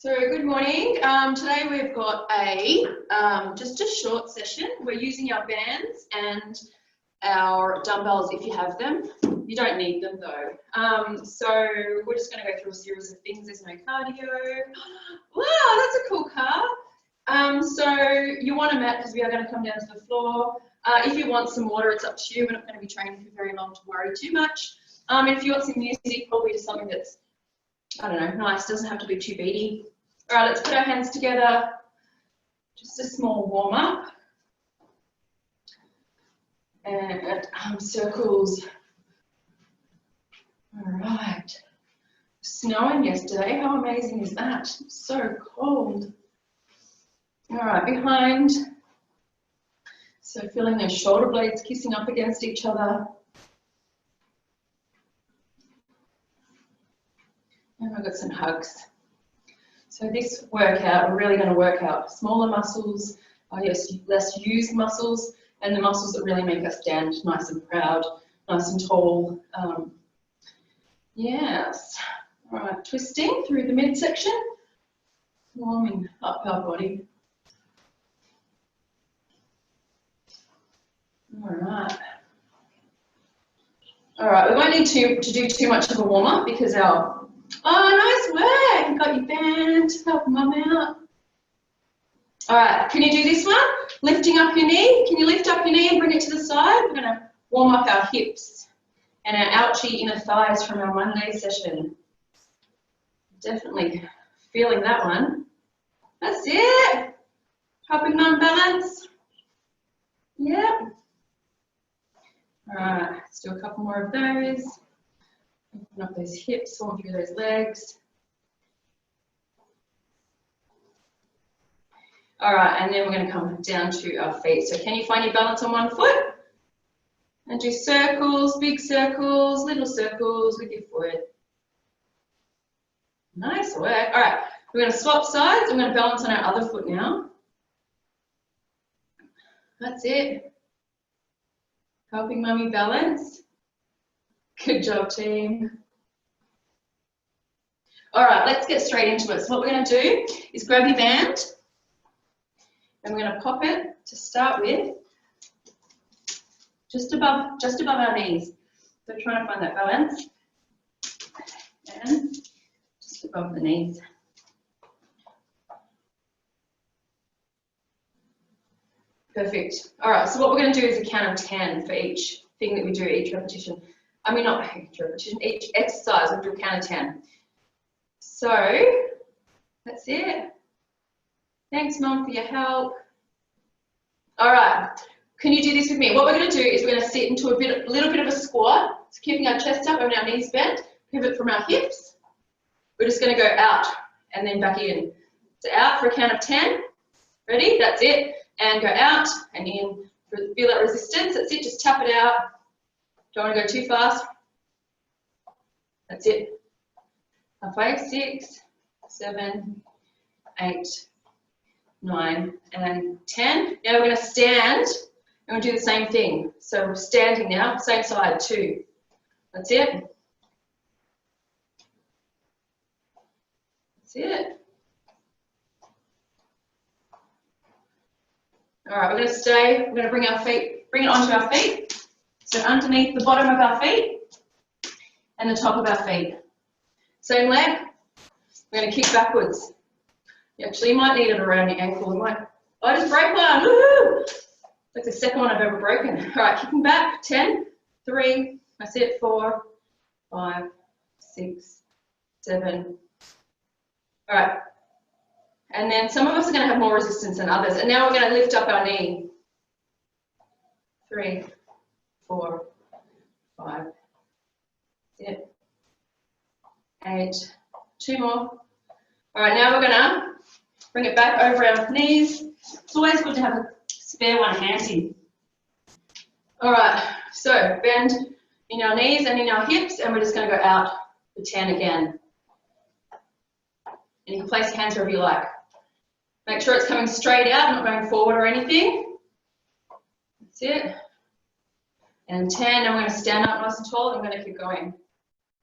So good morning. Today we've got just a short session. We're using our bands and our dumbbells if you have them. You don't need them though. So we're just going to go through a series of things. There's no cardio. Wow, that's a cool car. So you want a mat because we are going to come down to the floor. If you want some water, it's up to you. We're not going to be training for very long to worry too much. And if you want some music, probably just something that's, I don't know, nice. Doesn't have to be too beaty. All right, let's put our hands together. Just a small warm up. And arm circles. All right. Snowing yesterday. How amazing is that? So cold. All right, behind. So feeling those shoulder blades kissing up against each other. And we've got some hugs. So this workout, we're really going to work out smaller muscles, less used muscles, and the muscles that really make us stand nice and proud, nice and tall. Yes. All right, twisting through the midsection, warming up our body. All right. All right, we won't need to do too much of a warm up because nice work. You got your band. Help mum out. All right, can you do this one? Lifting up your knee. Can you lift up your knee and bring it to the side? We're going to warm up our hips and our ouchie inner thighs from our Monday session. Definitely feeling that one. That's it. Helping mum balance. Yep. All right, let's do a couple more of those. Open up those hips, warm through those legs. All right, and then we're going to come down to our feet. So can you find your balance on one foot? And do circles, big circles, little circles with your foot. Nice work. All right, we're going to swap sides. I'm going to balance on our other foot now. That's it. Helping mummy balance. Good job, team. All right, let's get straight into it. So what we're going to do is grab your band and we're going to pop it to start with just above our knees. So trying to find that balance and just above the knees. Perfect. All right, so what we're going to do is a count of 10 for each thing that we do, each repetition. I mean, not each repetition, each exercise, we'll do a count of 10. So, that's it. Thanks, Mum, for your help. All right, can you do this with me? What we're going to do is we're going to sit into a little bit of a squat, so keeping our chest up and our knees bent, pivot from our hips. We're just going to go out and then back in. So out for a count of 10. Ready? That's it. And go out and in. Feel that resistance. That's it. Just tap it out. Don't want to go too fast. That's it. 5, 6, 7, 8, 9, and 10. Now we're going to stand and we'll do the same thing. So we're standing now, same side, 2. That's it. That's it. All right, we're going to stay. We're going to bring it onto our feet. So underneath the bottom of our feet and the top of our feet. Same leg. We're going to kick backwards. You actually might need it around your ankle. I just broke one. Woohoo! That's the second one I've ever broken. All right, kicking back. 10, 3, that's it. 4, 5, 6, 7. All right. And then some of us are going to have more resistance than others. And now we're going to lift up our knee. 3, 4, 5, 6, 8, 2 more. All right, now we're going to bring it back over our knees. It's always good to have a spare one handy. All right, so bend in our knees and in our hips, and we're just going to go out for 10 again. And you can place your hands wherever you like. Make sure it's coming straight out, not going forward or anything. That's it. And 10, and we're going to stand up nice and tall, and we're going to keep going.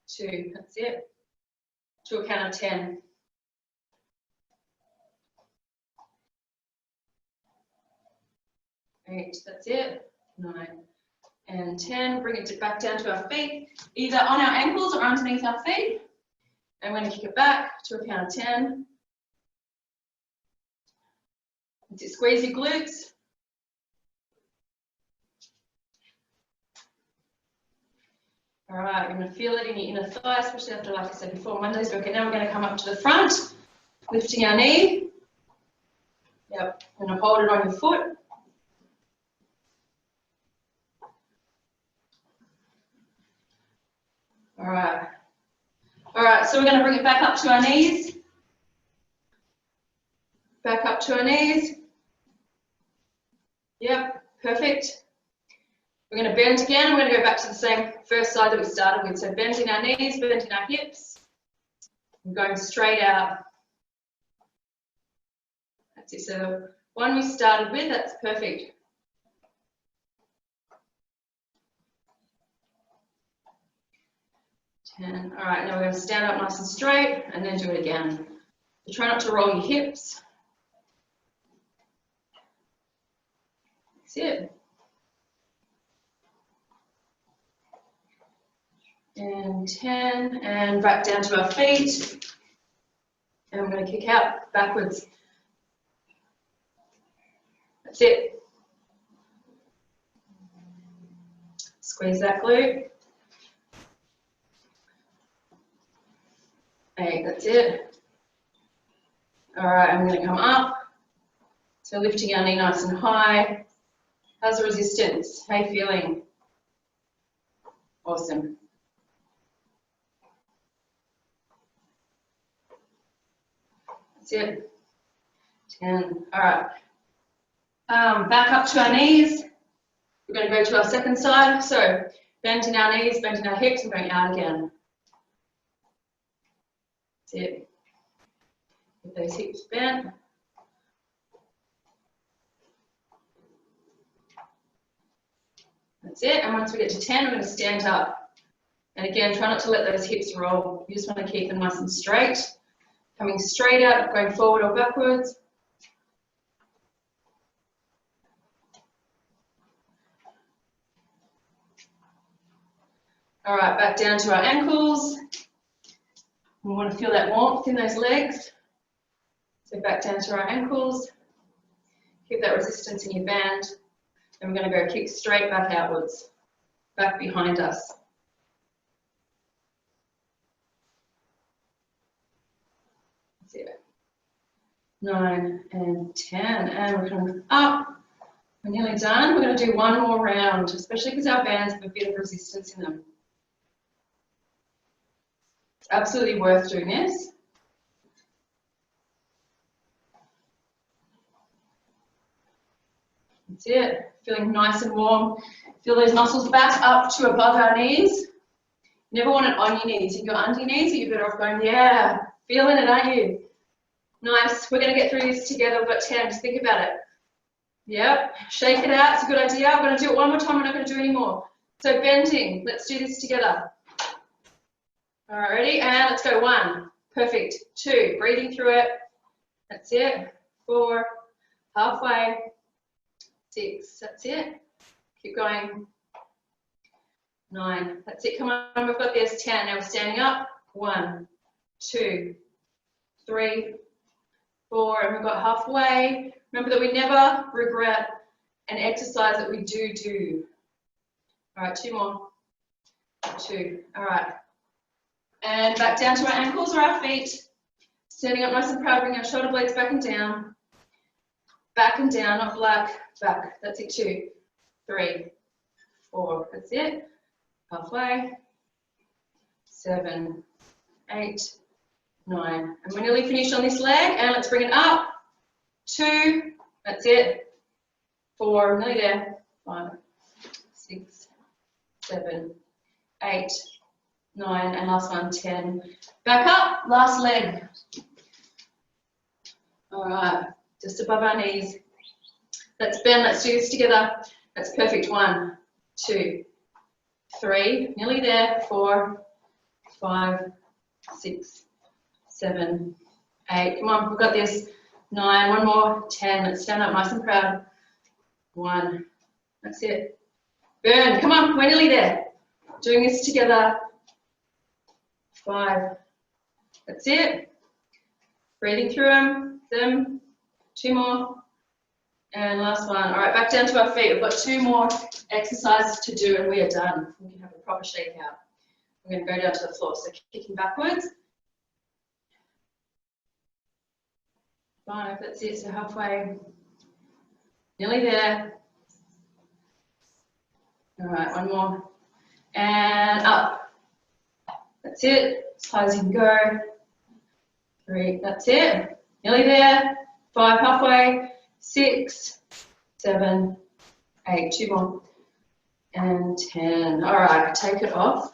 2, that's it. To a count of 10. 8, that's it, 9 and 10. Bring it back down to our feet, either on our ankles or underneath our feet. And we're going to kick it back to a count of 10. That's it, squeeze your glutes. All right, you're going to feel it in your inner thigh, especially after, like I said before, Monday's workout. Now we're going to come up to the front, lifting our knee. Yep, I'm going to hold it on your foot. All right. All right, so we're going to bring it back up to our knees. Back up to our knees. Yep, perfect. We're going to bend again. We're going to go back to the same first side that we started with. So bending our knees, bending our hips. And going straight out. That's it. So the one we started with, that's perfect. All right, now we're going to stand up nice and straight and then do it again. So try not to roll your hips. That's it. And 10, and back down to our feet. And we're going to kick out backwards. That's it. Squeeze that glute. 8, that's it. All right, I'm going to come up. So lifting our knee nice and high. How's the resistance? How are you feeling? Awesome. That's it. 10. All right. Back up to our knees. We're going to go to our second side. So bending our knees, bending our hips, and going out again. That's it. Get those hips bent. That's it. And once we get to 10, we're going to stand up. And again, try not to let those hips roll. You just want to keep them nice and straight. Coming straight out, going forward or backwards. All right, back down to our ankles. We want to feel that warmth in those legs. So back down to our ankles. Keep that resistance in your band. And we're going to go kick straight back outwards, back behind us. That's it. 9 and 10. And we're coming up. We're nearly done. We're going to do one more round, especially because our bands have a bit of resistance in them. It's absolutely worth doing this. That's it. Feeling nice and warm. Feel those muscles back up to above our knees. You never want it on your knees. If you're under your knees, you're better off going, yeah, feeling it, aren't you? Nice. We're going to get through this together. We've got 10. Just think about it. Yep. Shake it out. It's a good idea. I'm going to do it one more time. We're not going to do any more. So bending. Let's do this together. All right, ready? And let's go. 1. Perfect. 2. Breathing through it. That's it. 4. Halfway. 6. That's it. Keep going. 9. That's it. Come on. We've got this. 10. Now we're standing up. 1, 2, 3, 4. And we've got halfway. Remember that we never regret an exercise that we do. All right, 2 more. 2. All right. And back down to our ankles or our feet. Standing up nice and proud. Bring our shoulder blades back and down. Back and down, not black. Back. That's it. 2, 3, 4. That's it. Halfway. 7, 8, 9. And we're nearly finished on this leg. And let's bring it up. 2. That's it. 4. Nearly there. 5, 6, 7, 8, 9. And last one. 10. Back up. Last leg. All right. Just above our knees. Let's bend. Let's do this together. That's perfect. 1, 2, 3. Nearly there. 4, 5, 6, 7, 8. Come on. We've got this. 9. One more. 10. Let's stand up nice and proud. 1. That's it. Burn. Come on, we're nearly there. Doing this together. 5. That's it. Breathing through them. 2 more. And last one. All right, back down to our feet. We've got 2 more exercises to do and we are done. We can have a proper shake out. We're going to go down to the floor. So kicking backwards. 5, that's it. So halfway. Nearly there. All right, 1 more. And up. That's it. As high as you can go. 3, that's it. Nearly there. 5, halfway. 6, 7, 8, 2 more. And 10. All right, take it off.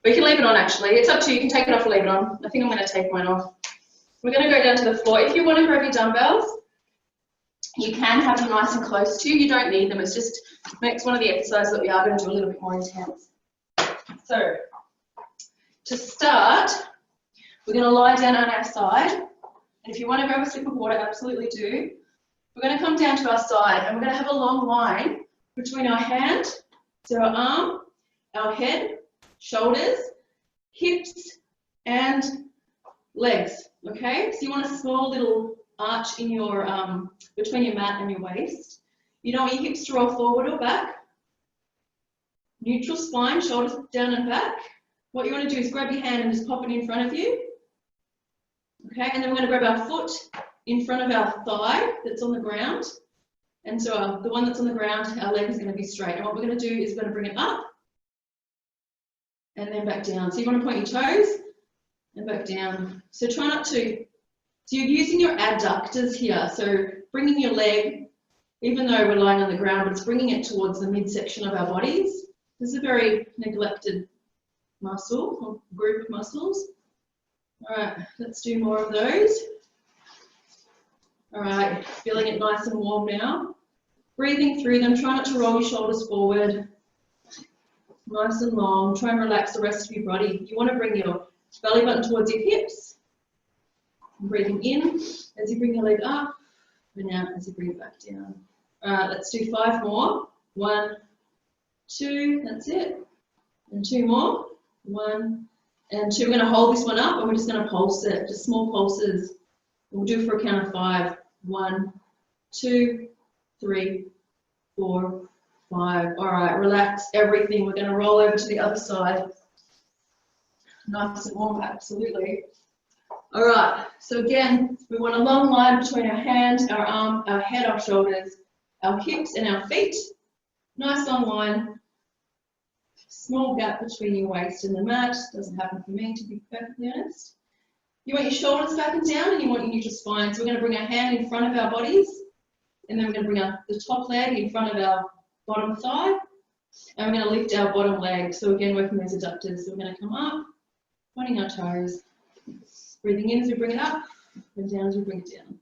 We can leave it on actually. It's up to you. You can take it off or leave it on. I think I'm going to take mine off. We're going to go down to the floor. If you want to grab your dumbbells, you can have them nice and close to you. You don't need them. It just makes one of the exercises that we are going to do a little bit more intense. So, to start, we're going to lie down on our side. And if you want to grab a sip of water, absolutely do. We're going to come down to our side and we're going to have a long line between our hand, so our arm, our head, shoulders, hips, and legs. Okay, so you want a small little arch in your between your mat and your waist. You don't want your hips to roll forward or back. Neutral spine, shoulders down and back. What you want to do is grab your hand and just pop it in front of you. Okay, and then we're going to grab our foot in front of our thigh that's on the ground. And so the one that's on the ground, our leg is going to be straight. And what we're going to do is we're going to bring it up and then back down. So you want to point your toes and back down. So try not to, so you're using your adductors here. So bringing your leg, even though we're lying on the ground, it's bringing it towards the midsection of our bodies. This is a very neglected muscle or group of muscles. All right, let's do more of those. All right, feeling it nice and warm now. Breathing through them, try not to roll your shoulders forward. Nice and long, try and relax the rest of your body. You want to bring your belly button towards your hips. Breathing in as you bring your leg up, and out as you bring it back down. All right, let's do 5 more. 1, 2, that's it. And 2 more. 1 and 2. We're going to hold this one up and we're just going to pulse it, just small pulses. We'll do it for a count of 5. 1, 2, 3, 4, 5. All right, relax everything. We're going to roll over to the other side. Nice and warm, absolutely. All right, so again, we want a long line between our hand, our arm, our head, our shoulders, our hips and our feet. Nice long line. Small gap between your waist and the mat. Doesn't happen for me, to be perfectly honest. You want your shoulders back and down and you want your neutral spine. So we're going to bring our hand in front of our bodies and then we're going to bring the top leg in front of our bottom thigh and we're going to lift our bottom leg. So again, working those adductors. So we're going to come up, pointing our toes, breathing in as we bring it up and down as we bring it down,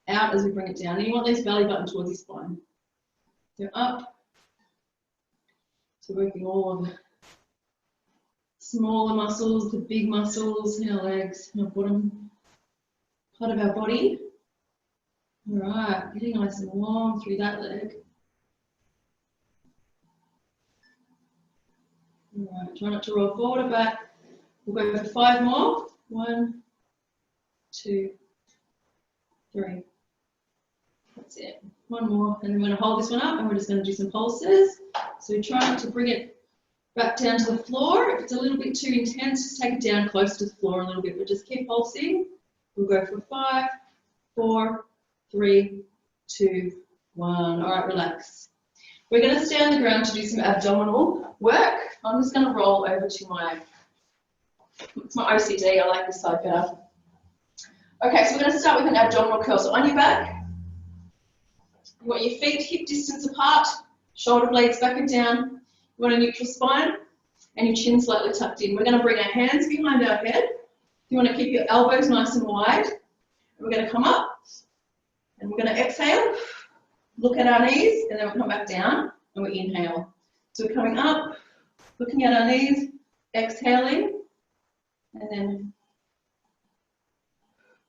out as we bring it down. And you want this belly button towards your spine. So up, so working all of the smaller muscles, the big muscles in our legs, in our bottom part of our body. All right, getting nice and warm through that leg. All right, try not to roll forward or back. We'll go for 5 more. 1, 2, 3. That's it. 1 more, and then we're going to hold this one up and we're just going to do some pulses. So we're trying to bring it back down to the floor. If it's a little bit too intense, just take it down close to the floor a little bit, but just keep pulsing. We'll go for 5, 4, 3, 2, 1. All right, relax. We're going to stay on the ground to do some abdominal work. I'm just going to roll over to it's my OCD. I like this side better. Okay, so we're going to start with an abdominal curl. So on your back, you want your feet hip distance apart, shoulder blades back and down. You want a neutral spine and your chin slightly tucked in. We're going to bring our hands behind our head. You want to keep your elbows nice and wide. We're going to come up and we're going to exhale, look at our knees, and then we'll come back down and we inhale. So we're coming up, looking at our knees, exhaling, and then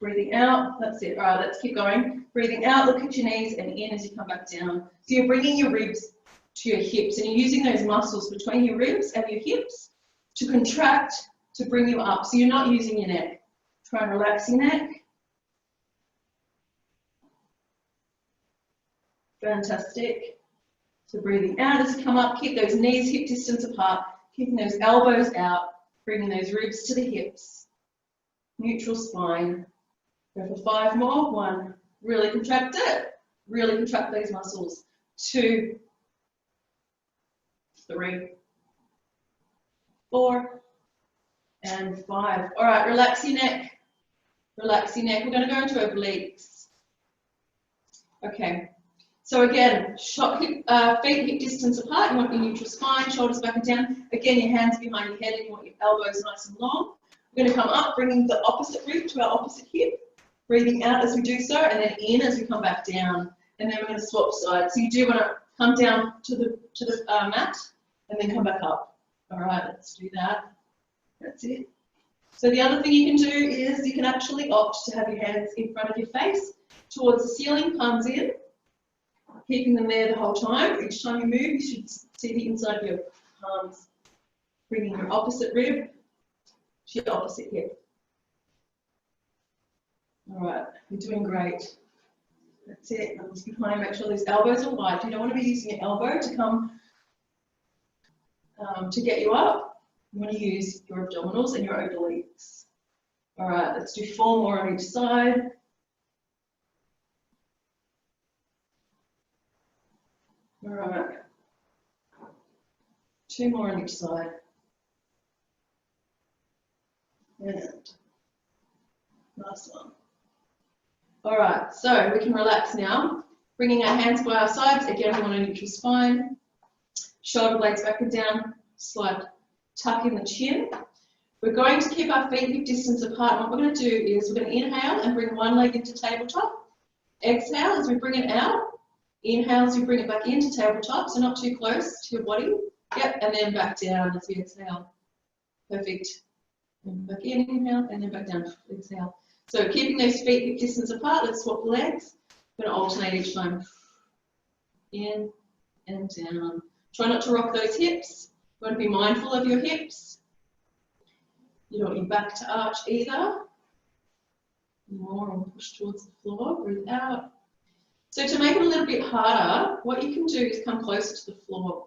Breathing out, that's it. All right, let's keep going. Breathing out, look at your knees and in as you come back down. So you're bringing your ribs to your hips and you're using those muscles between your ribs and your hips to contract, to bring you up. So you're not using your neck. Try and relax your neck. Fantastic. So breathing out as you come up, keep those knees hip distance apart, keeping those elbows out, bringing those ribs to the hips. Neutral spine. Go for 5 more. 1, really contract it. Really contract those muscles. 2, 3, 4, and 5. All right, relax your neck. Relax your neck. We're going to go into obliques. Okay. So again, feet hip distance apart. You want your neutral spine, shoulders back and down. Again, your hands behind your head and you want your elbows nice and long. We're going to come up, bringing the opposite rib to our opposite hip. Breathing out as we do so, and then in as we come back down. And then we're going to swap sides. So you do want to come down to the mat and then come back up. All right, let's do that. That's it. So the other thing you can do is you can actually opt to have your hands in front of your face towards the ceiling, palms in, keeping them there the whole time. Each time you move, you should see the inside of your palms, bringing your opposite rib to your opposite hip. All right, you're doing great. That's it. And just behind, make sure those elbows are wide. You don't want to be using your elbow to come to get you up. You want to use your abdominals and your obliques. All right, let's do 4 more on each side. All right, 2 more on each side. And last one. All right, so we can relax now. Bringing our hands by our sides. Again, we want a neutral spine. Shoulder blades back and down. Slight tuck in the chin. We're going to keep our feet hip distance apart. And what we're going to do is we're going to inhale and bring one leg into tabletop. Exhale as we bring it out. Inhale as we bring it back into tabletop, so not too close to your body. Yep, and then back down as we exhale. Perfect. And back in, inhale, and then back down, exhale. So keeping those feet hip distance apart, let's swap the legs. We're going to alternate each time. In and down. Try not to rock those hips. You want to be mindful of your hips. You don't want your back to arch either. More and push towards the floor, breathe out. So to make it a little bit harder, what you can do is come closer to the floor.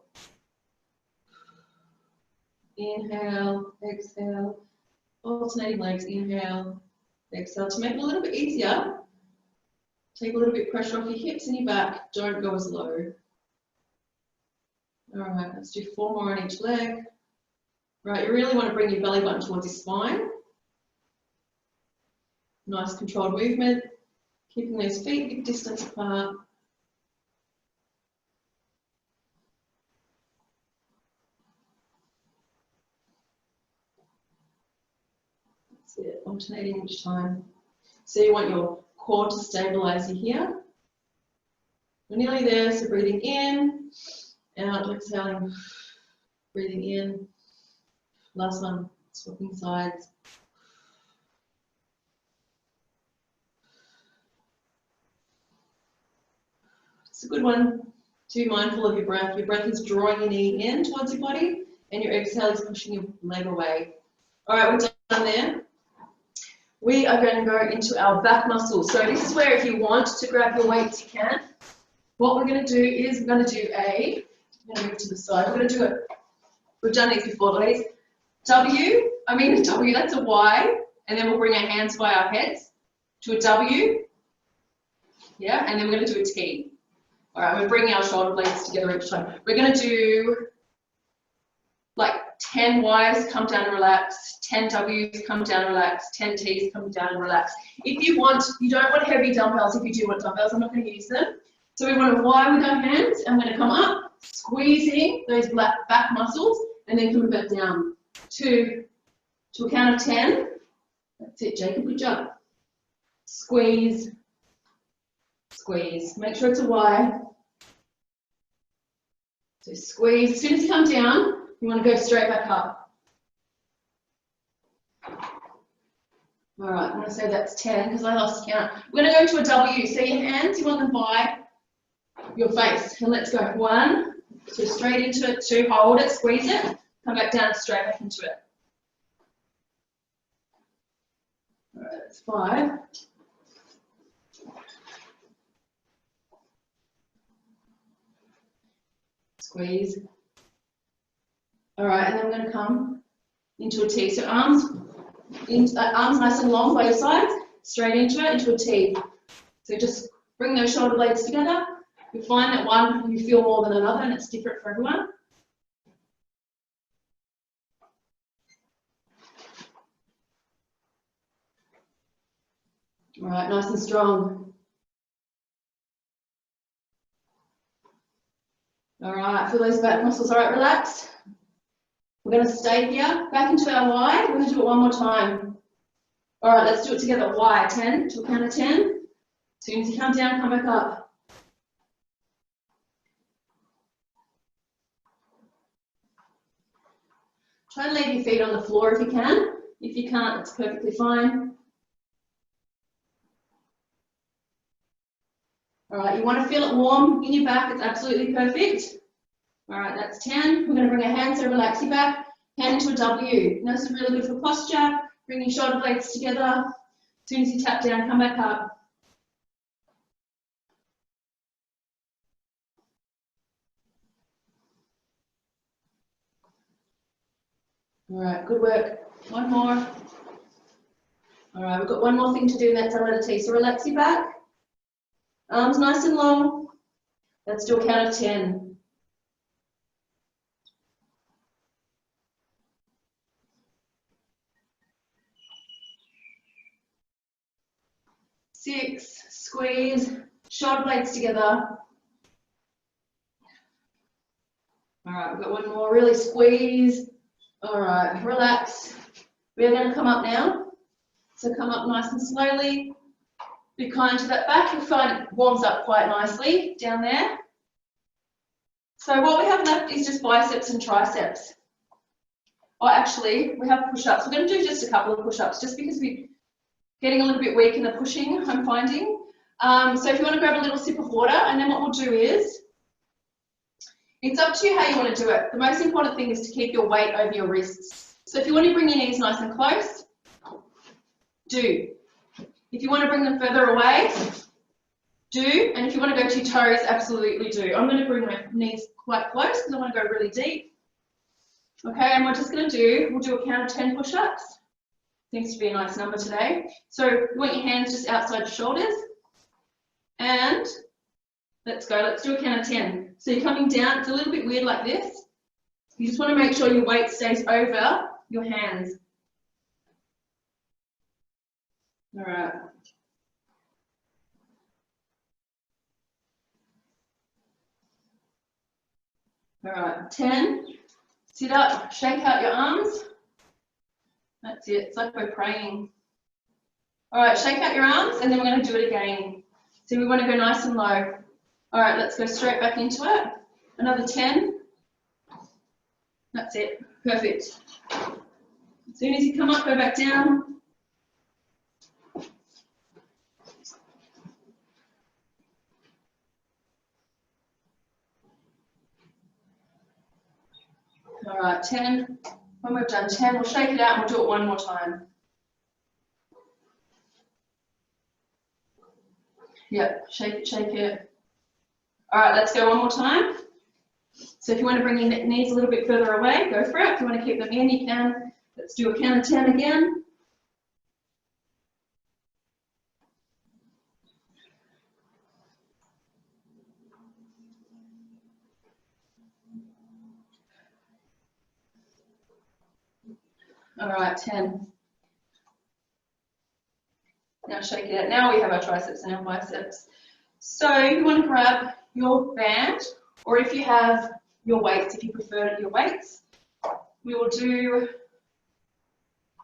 Inhale, exhale, alternating legs, inhale, exhale. To make it a little bit easier, take a little bit of pressure off your hips and your back. Don't go as low. All right, let's do 4 more on each leg. Right, you really want to bring your belly button towards your spine. Nice controlled movement. Keeping those feet hip distance apart. That's it, alternating each time. So you want your core to stabilize you here. We're nearly there, so breathing in, out, exhaling, breathing in. Last one, swapping sides. It's a good one. To be mindful of your breath. Your breath is drawing your knee in towards your body, and your exhale is pushing your leg away. All right, we're done there. We are going to go into our back muscles. So this is where if you want to grab your weights, you can. What we're going to do is we're going to do I'm going to move to the side. We're going to do it. We've done these before, ladies. W, that's a Y, and then we'll bring our hands by our heads to a W. Yeah, and then we're going to do a T. All right, we're bringing our shoulder blades together each time. We're going to do like 10 Ys, come down and relax, 10 Ws, come down and relax, 10 Ts, come down and relax. If you want, you don't want heavy dumbbells. If you do want dumbbells, I'm not going to use them. So we want to Y with our hands. I'm going to come up, squeezing those back muscles, and then coming back down to a count of 10. That's it, Jacob, good job. Squeeze, squeeze. Make sure it's a Y. So squeeze. As soon as you come down, you want to go straight back up. All right, I'm going to say that's 10 because I lost count. We're going to go into a W. So your hands, you want them by your face. And let's go. 1, so straight into it. 2, hold it, squeeze it. Come back down, straight back into it. All right, that's 5. Squeeze. All right, and then we're going to come into a T. So arms nice and long, both sides, straight into it, into a T. So just bring those shoulder blades together. You'll find that one you feel more than another, and it's different for everyone. All right, nice and strong. All right, feel those back muscles. All right, relax. We're going to stay here, back into our Y. We're going to do it one more time. All right, let's do it together. Y, 10, to a count of 10. As soon as you come down, come back up. Try and leave your feet on the floor if you can. If you can't, it's perfectly fine. All right, you want to feel it warm in your back. It's absolutely perfect. All right, that's 10. We're going to bring our hands, so relax your back, hand into a W. This is really good for posture. Bring your shoulder blades together. As soon as you tap down, come back up. All right, good work. One more. All right, we've got one more thing to do, and that's our letter T. So relax your back. Arms nice and long. Let's do a count of 10. 6, squeeze, shoulder blades together. All right, we've got one more, really squeeze. All right, relax. We're going to come up now. So come up nice and slowly. Be kind to that back. You'll find it warms up quite nicely down there. So what we have left is just biceps and triceps. Oh, actually, we have push-ups. We're going to do just a couple of push-ups just because we're getting a little bit weak in the pushing, I'm finding. So if you want to grab a little sip of water, and then what we'll do is, it's up to you how you want to do it. The most important thing is to keep your weight over your wrists. So if you want to bring your knees nice and close, do. If you want to bring them further away, do. And if you want to go to your toes, absolutely do. I'm going to bring my knees quite close because I want to go really deep. Okay, and we're just going to do, we'll do a count of 10 push-ups. Seems to be a nice number today. So you want your hands just outside your shoulders. And let's go, let's do a count of 10. So you're coming down, it's a little bit weird like this. You just want to make sure your weight stays over your hands. All right. All right, 10. Sit up, shake out your arms. That's it, it's like we're praying. All right, shake out your arms, and then we're going to do it again. So we want to go nice and low. All right, let's go straight back into it. Another 10. That's it, perfect. As soon as you come up, go back down. All right, 10. When we've done 10, we'll shake it out and we'll do it one more time. Yep, shake it, shake it. All right, let's go one more time. So if you want to bring your knees a little bit further away, go for it. If you want to keep them in, you can. Let's do a count of 10 again. All right, 10. Now shake it out. Now we have our triceps and our biceps. So you want to grab your band, or if you have your weights, if you prefer your weights, we will do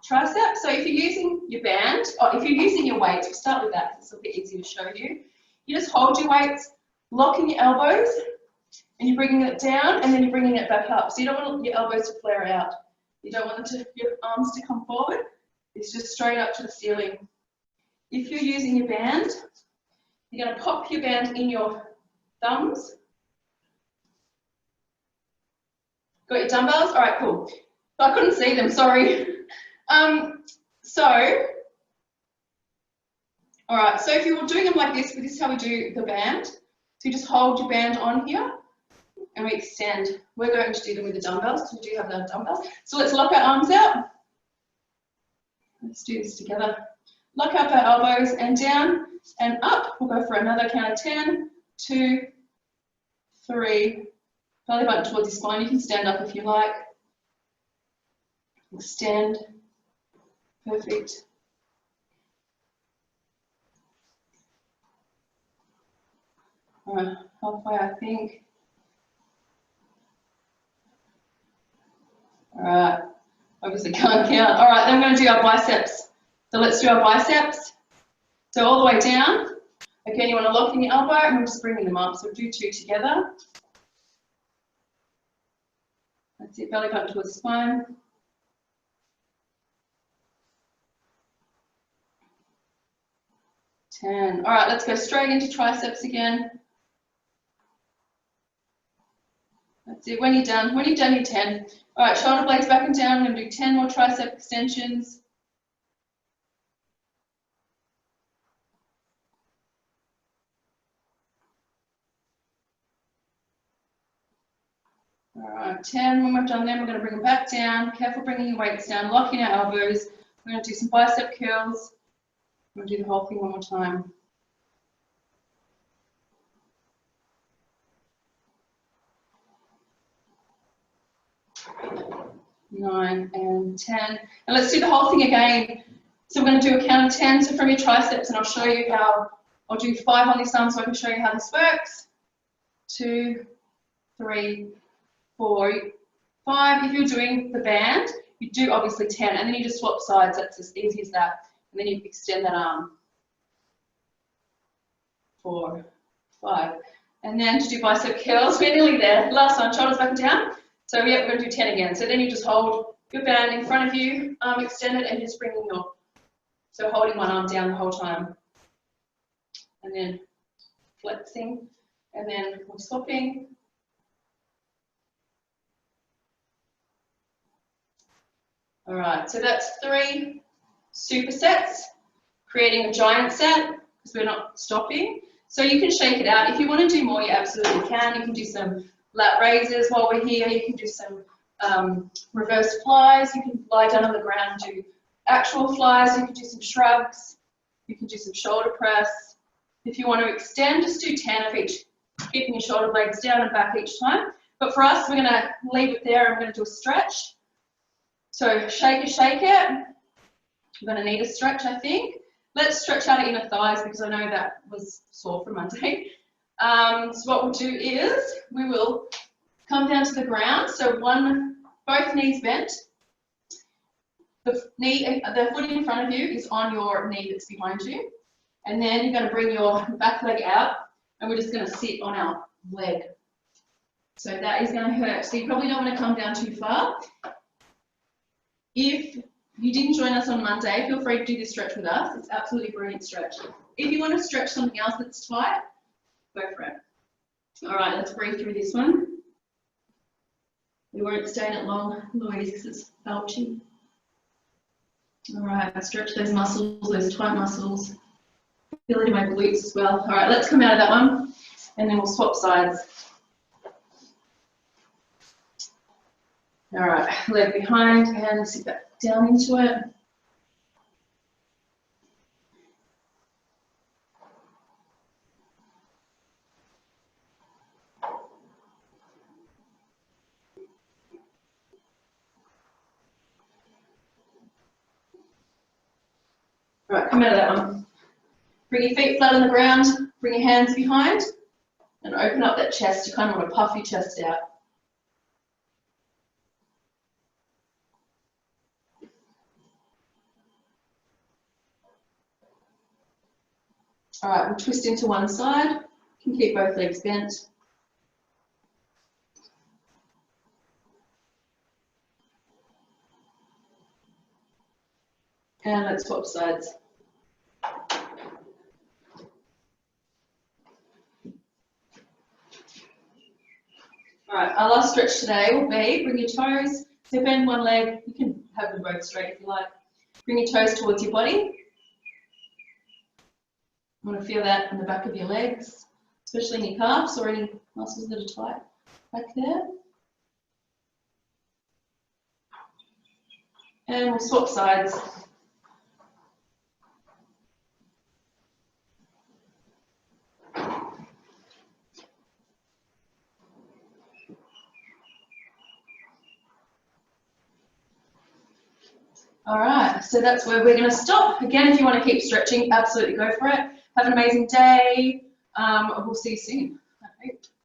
triceps. So if you're using your band, or if you're using your weights, we'll start with that. It's a bit easier to show you. You just hold your weights, lock in your elbows, and you're bringing it down, and then you're bringing it back up. So you don't want your elbows to flare out. You don't want your arms to come forward. is just straight up to the ceiling. If you're using your band, you're going to pop your band in your thumbs. Got your dumbbells? All right, cool. I couldn't see them, sorry. All right, so if you were doing them like this is how we do the band. So you just hold your band on here and we extend. We're going to do them with the dumbbells because we do have the dumbbells. So let's lock our arms out. Let's do this together. Lock up our elbows and down and up. We'll go for another count of 10, 2, 3. Belly button towards your spine. You can stand up if you like. Extend. Perfect. All right, halfway I think. All right, obviously can't count. All right, then we're going to do our biceps. So let's do our biceps. So all the way down. Again, you want to lock in your elbow and we're just bringing them up. So do 2 together. That's it, belly button towards the spine. All right, let's go straight into triceps again. That's it, when you've done your 10. All right, shoulder blades back and down. I'm going to do 10 more tricep extensions. All right, 10. When we've done them, we're going to bring them back down. Careful bringing your weights down, locking our elbows. We're going to do some bicep curls. We'll do the whole thing one more time. 9 and 10. And let's do the whole thing again. So we're going to do a count of 10. So from your triceps, and I'll show you how. I'll do 5 on this arm so I can show you how this works. 2, 3, 4, 5. If you're doing the band, you do obviously 10, and then you just swap sides. That's as easy as that. And then you extend that arm. 4, 5. And then to do bicep curls, we're nearly there. Last one, shoulders back and down. So yeah, we're going to do 10 again. So then you just hold your band in front of you, arm extended, and just bringing your, so holding one arm down the whole time. And then flexing, and then we're swapping. All right, so that's 3 supersets, creating a giant set, because we're not stopping. So you can shake it out. If you want to do more, you absolutely can. You can do some lat raises while we're here. You can do some reverse flies. You can lie down on the ground and do actual flies. You can do some shrugs. You can do some shoulder press. If you want to extend, just do 10 of each, keeping your shoulder blades down and back each time. But for us, we're going to leave it there. I'm going to do a stretch. So shake it, shake it. We're going to need a stretch, I think. Let's stretch out our inner thighs because I know that was sore from Monday. So what we'll do is we will come down to the ground. So both knees bent. The foot in front of you is on your knee that's behind you. And then you're going to bring your back leg out and we're just going to sit on our leg. So that is going to hurt. So you probably don't want to come down too far. If you didn't join us on Monday, feel free to do this stretch with us. It's absolutely brilliant stretch. If you want to stretch something else that's tight, go for it. All right, let's breathe through this one. We won't stay in it long, Louise, because it's belching. All right, stretch those muscles, those tight muscles. Feel it in my glutes as well. All right, let's come out of that one, and then we'll swap sides. All right, leg behind and sit back down into it. All right, come out of that one. Bring your feet flat on the ground, bring your hands behind, and open up that chest. You kind of want to puff your chest out. All right, we'll twist into one side. You can keep both legs bent. And let's swap sides. All right, our last stretch today will be bring your toes, so bend one leg, you can have them both straight if you like. Bring your toes towards your body. You want to feel that in the back of your legs, especially in your calves or any muscles that are tight back there. And we'll swap sides. All right, so that's where we're going to stop. Again, if you want to keep stretching, absolutely go for it. Have an amazing day. We'll see you soon, I hope.